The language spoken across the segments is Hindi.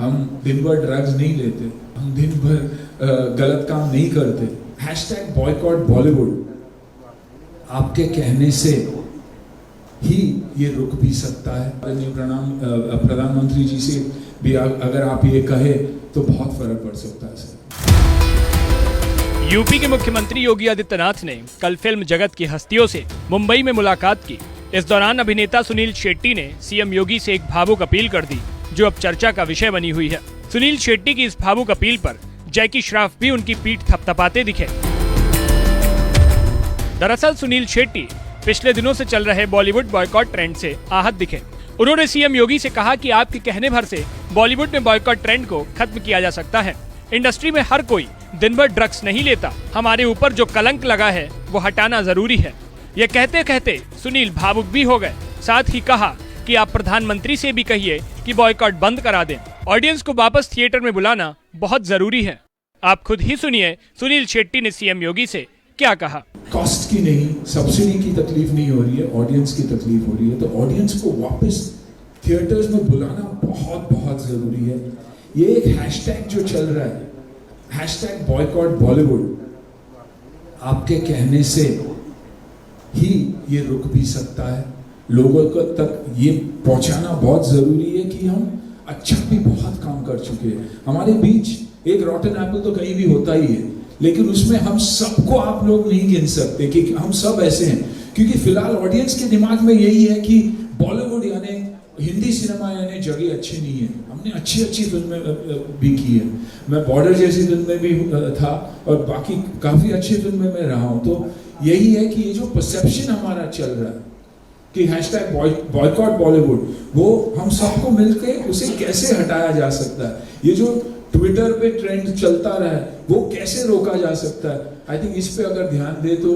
हम दिन भर ड्रग्स नहीं लेते, हम दिन भर गलत काम नहीं करते। हैशटैग बॉयकॉट बॉलीवुड आपके कहने से ही ये रुक भी सकता है। प्रधानमंत्री जी से भी अगर आप ये कहे तो बहुत फर्क पड़ सकता है सर। यूपी के मुख्यमंत्री योगी आदित्यनाथ ने कल फिल्म जगत की हस्तियों से मुंबई में मुलाकात की। इस दौरान अभिनेता सुनील शेट्टी ने सीएम योगी से एक भावुक अपील कर दी, जो अब चर्चा का विषय बनी हुई है। सुनील शेट्टी की इस भावुक अपील पर जैकी श्रॉफ भी उनकी पीठ थपथपाते दिखे। दरअसल सुनील शेट्टी पिछले दिनों से चल रहे बॉलीवुड बॉयकॉट ट्रेंड से आहत दिखे। उन्होंने सीएम योगी से कहा कि आपके कहने भर से बॉलीवुड में बॉयकॉट ट्रेंड को खत्म किया जा सकता है। इंडस्ट्री में हर कोई दिन भर ड्रग्स नहीं लेता, हमारे ऊपर जो कलंक लगा है वो हटाना जरूरी है। ये कहते कहते सुनील भावुक भी हो गए। साथ ही कहा कि आप प्रधानमंत्री से भी कहिए कि बॉयकॉट बंद करा दें। ऑडियंस को वापस थिएटर में बुलाना बहुत जरूरी है। आप खुद ही सुनिए सुनील शेट्टी ने सीएम योगी से क्या कहा। कॉस्ट की नहीं, सब्सिडी की तकलीफ नहीं हो रही है, ऑडियंस की तकलीफ हो रही है। तो ऑडियंस को वापस थिएटर्स में बुलाना बहुत बहुत जरूरी है। ये एक हैशटैग जो चल रहा है, हैशटैग बॉयकॉट बॉलीवुड, आपके कहने से ही ये रुक भी सकता है। लोगों को तक ये पहुंचाना बहुत जरूरी है कि हम अच्छा भी बहुत काम कर चुके हैं। हमारे बीच एक रॉटन एप्पल तो कहीं भी होता ही है, लेकिन उसमें हम सबको आप लोग नहीं गिन सकते कि हम सब ऐसे हैं, क्योंकि फिलहाल ऑडियंस के दिमाग में यही है कि बॉलीवुड यानी हिंदी सिनेमा यानी जगह अच्छी नहीं है। हमने अच्छी अच्छी फिल्में भी की है। मैं बॉर्डर जैसी फिल्म में भी था और बाकी काफ़ी अच्छी फिल्में में रहा हूँ। तो यही है कि ये जो परसेप्शन हमारा चल रहा है कि हैशटैग बॉयकॉट बॉलीवुड, वो हम सबको मिलकर उसे कैसे हटाया जा सकता है। ये जो ट्विटर पे ट्रेंड चलता रहा है वो कैसे रोका जा सकता है। आई थिंक इस पे अगर ध्यान दे तो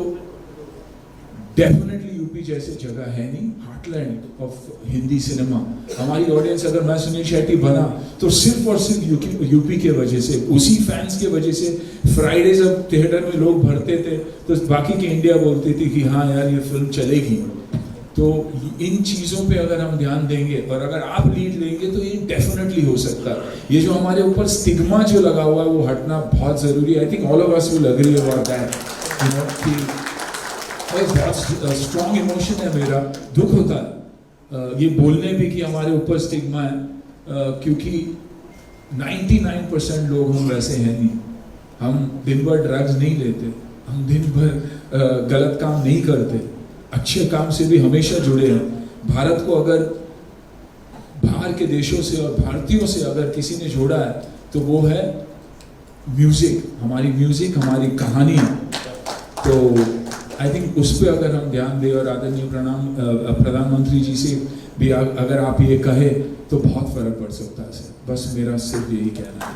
डेफिनेटली यूपी जैसे जगह है नहीं, हार्टलैंड ऑफ हिंदी सिनेमा। हमारी ऑडियंस, अगर मैं सुनील शेट्टी बना तो सिर्फ और सिर्फ यूपी के वजह से, उसी फैंस के वजह से। फ्राइडे जब थिएटर में लोग भरते थे तो बाकी की इंडिया बोलती थी कि हाँ यार ये फिल्म चलेगी। तो इन चीज़ों पे अगर हम ध्यान देंगे और अगर आप लीड लेंगे तो ये डेफिनेटली हो सकता है। ये जो हमारे ऊपर स्टिग्मा जो लगा हुआ है वो हटना बहुत ज़रूरी है। I think all of us will agree about that, you know, कि बहुत स्ट्रॉन्ग इमोशन है मेरा, दुख होता है ये बोलने भी कि हमारे ऊपर स्टिग्मा है, क्योंकि 99% लोग हम वैसे हैं नहीं। हम दिन भर ड्रग्स नहीं लेते, हम दिन भर गलत काम नहीं करते, अच्छे काम से भी हमेशा जुड़े हैं। भारत को अगर बाहर के देशों से और भारतीयों से अगर किसी ने जोड़ा है तो वो है म्यूजिक, हमारी कहानी। तो आई थिंक उस पर अगर हम ध्यान दें और आदरणीय प्रधानमंत्री जी से भी अगर आप ये कहे तो बहुत फर्क पड़ सकता है सर। बस मेरा सिर्फ यही कहना है।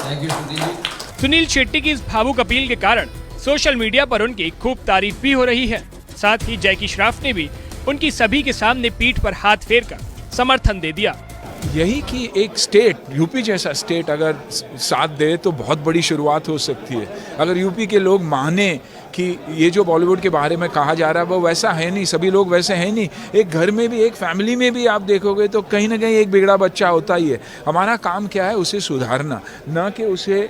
Thank you Sunil ji. सुनील शेट्टी की इस भावुक अपील के कारण सोशल मीडिया पर उनकी खूब तारीफ भी हो रही है। साथ ही जैकी श्रॉफ ने भी उनकी सभी के सामने पीठ पर हाथ फेरकर समर्थन दे दिया। यही कि एक स्टेट, यूपी जैसा स्टेट अगर साथ दे तो बहुत बड़ी शुरुआत हो सकती है। अगर यूपी के लोग माने कि ये जो बॉलीवुड के बारे में कहा जा रहा है वो वैसा है नहीं, सभी लोग वैसे हैं नहीं। एक घर में भी, एक फैमिली में भी आप देखोगे तो कहीं ना कहीं एक बिगड़ा बच्चा होता ही है। हमारा काम क्या है, उसे सुधारना, ना कि उसे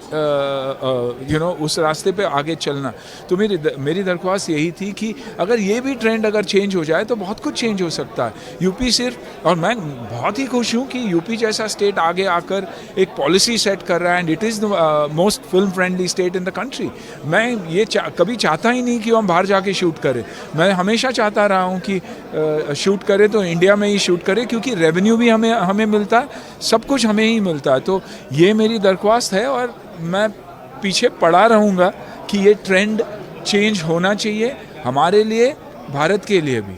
उस रास्ते पे आगे चलना। तो मेरी दरख्वास्त यही थी कि अगर ये भी ट्रेंड अगर चेंज हो जाए तो बहुत कुछ चेंज हो सकता है। यूपी सिर्फ, और मैं बहुत ही खुश हूँ कि यूपी जैसा स्टेट आगे आकर एक पॉलिसी सेट कर रहा है and it is the most film friendly state in the country. मैं ये कभी चाहता ही नहीं कि हम बाहर जाके शूट करें। मैं हमेशा चाहता रहा हूँ कि शूट करें तो इंडिया में ही शूट करें, क्योंकि रेवेन्यू भी हमें मिलता है, सब कुछ हमें ही मिलता है। तो ये मेरी दरख्वास्त है और मैं पीछे पड़ा रहूँगा कि ये ट्रेंड चेंज होना चाहिए, हमारे लिए, भारत के लिए भी।